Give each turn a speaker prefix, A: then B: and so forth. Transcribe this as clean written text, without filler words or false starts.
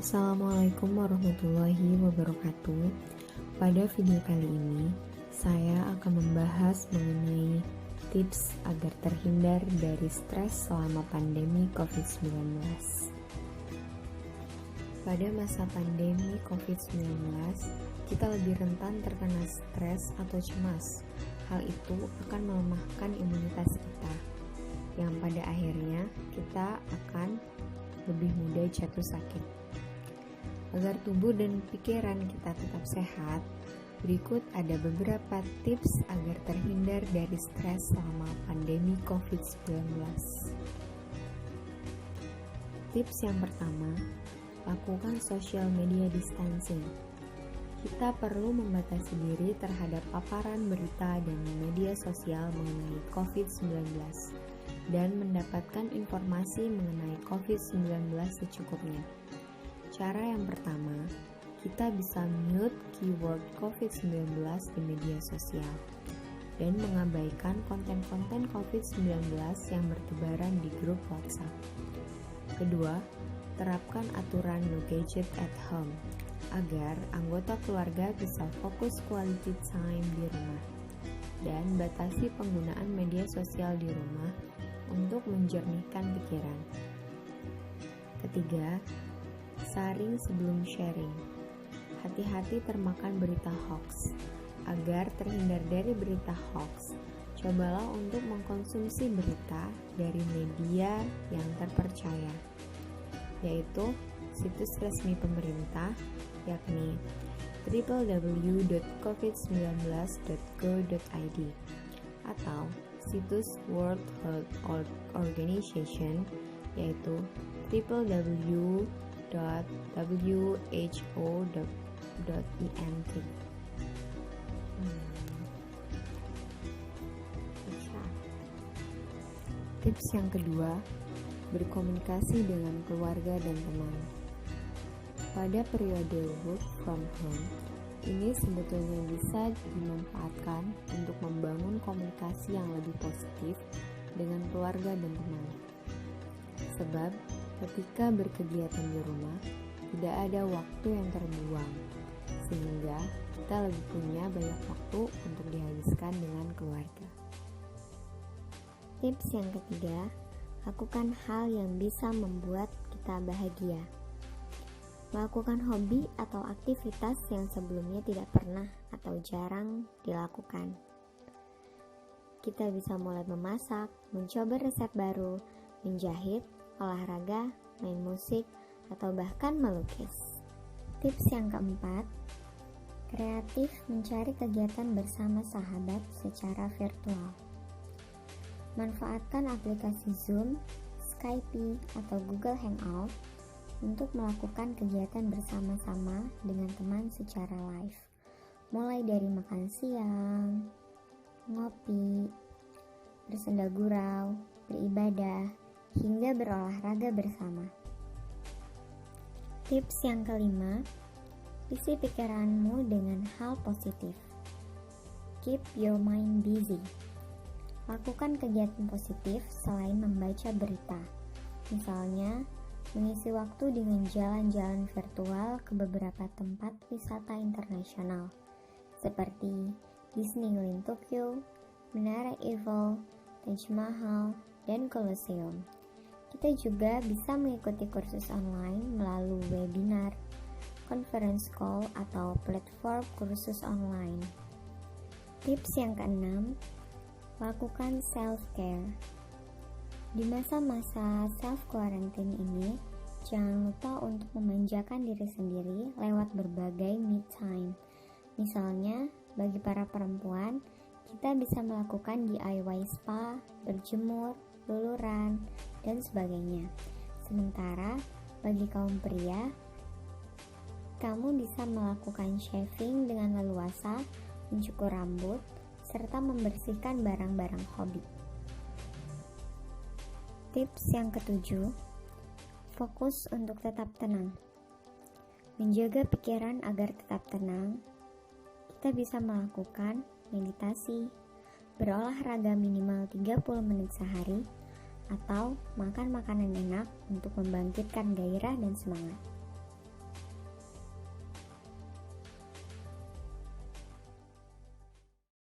A: Assalamualaikum warahmatullahi wabarakatuh. Pada video kali ini, saya akan membahas mengenai tips agar terhindar dari stres selama pandemi COVID-19. Pada masa pandemi COVID-19, kita lebih rentan terkena stres atau cemas. Hal itu akan melemahkan imunitas kita, yang pada akhirnya kita akan lebih mudah jatuh sakit. Agar tubuh dan pikiran kita tetap sehat, berikut ada beberapa tips agar terhindar dari stres selama pandemi COVID-19. Tips yang pertama, lakukan social media distancing. Kita perlu membatasi diri terhadap paparan berita dan media sosial mengenai COVID-19 dan mendapatkan informasi mengenai COVID-19 secukupnya. Cara yang pertama, kita bisa mute keyword COVID-19 di media sosial dan mengabaikan konten-konten COVID-19 yang bertebaran di grup WhatsApp. Kedua, terapkan aturan no gadget at home agar anggota keluarga bisa fokus quality time di rumah, dan batasi penggunaan media sosial di rumah untuk menjernihkan pikiran. Ketiga, saring sebelum sharing. Hati-hati termakan berita hoax. Agar terhindar dari berita hoax, cobalah untuk mengkonsumsi berita dari media yang terpercaya, yaitu situs resmi pemerintah, yakni www.covid19.go.id atau situs World Health Organization, yaitu www.who.int. Tips yang kedua, berkomunikasi dengan keluarga dan teman. Pada periode work from home, ini sebetulnya bisa dimanfaatkan untuk membangun komunikasi yang lebih positif dengan keluarga dan teman. Sebab ketika berkegiatan di rumah, tidak ada waktu yang terbuang, sehingga kita lebih punya banyak waktu untuk dihabiskan dengan keluarga.
B: Tips yang ketiga, lakukan hal yang bisa membuat kita bahagia. Melakukan hobi atau aktivitas yang sebelumnya tidak pernah atau jarang dilakukan. Kita bisa mulai memasak, mencoba resep baru, menjahit, olahraga, main musik, atau bahkan melukis. Tips yang keempat, kreatif mencari kegiatan bersama sahabat secara virtual. Manfaatkan aplikasi Zoom, Skype, atau Google Hangout untuk melakukan kegiatan bersama-sama dengan teman secara live. Mulai dari makan siang, ngopi, bersenda gurau, beribadah, hingga berolahraga bersama. Tips yang kelima, isi pikiranmu dengan hal positif. Keep your mind busy. Lakukan kegiatan positif selain membaca berita. Misalnya, mengisi waktu dengan jalan-jalan virtual ke beberapa tempat wisata internasional seperti Disneyland Tokyo, Menara Eiffel, Taj Mahal, dan Colosseum. Kita juga bisa mengikuti kursus online melalui webinar, conference call, atau platform kursus online. Tips yang keenam, lakukan self-care. Di masa-masa self-quarantine ini, jangan lupa untuk memanjakan diri sendiri lewat berbagai me time. Misalnya, bagi para perempuan, kita bisa melakukan DIY spa, berjemur, luluran, dan sebagainya. Sementara, bagi kaum pria, kamu bisa melakukan shaving dengan leluasa, mencukur rambut, serta membersihkan barang-barang hobi. Tips yang ketujuh, fokus untuk tetap tenang. Menjaga pikiran agar tetap tenang, kita bisa melakukan meditasi, berolahraga minimal 30 menit sehari, atau makan makanan enak untuk membangkitkan gairah dan semangat.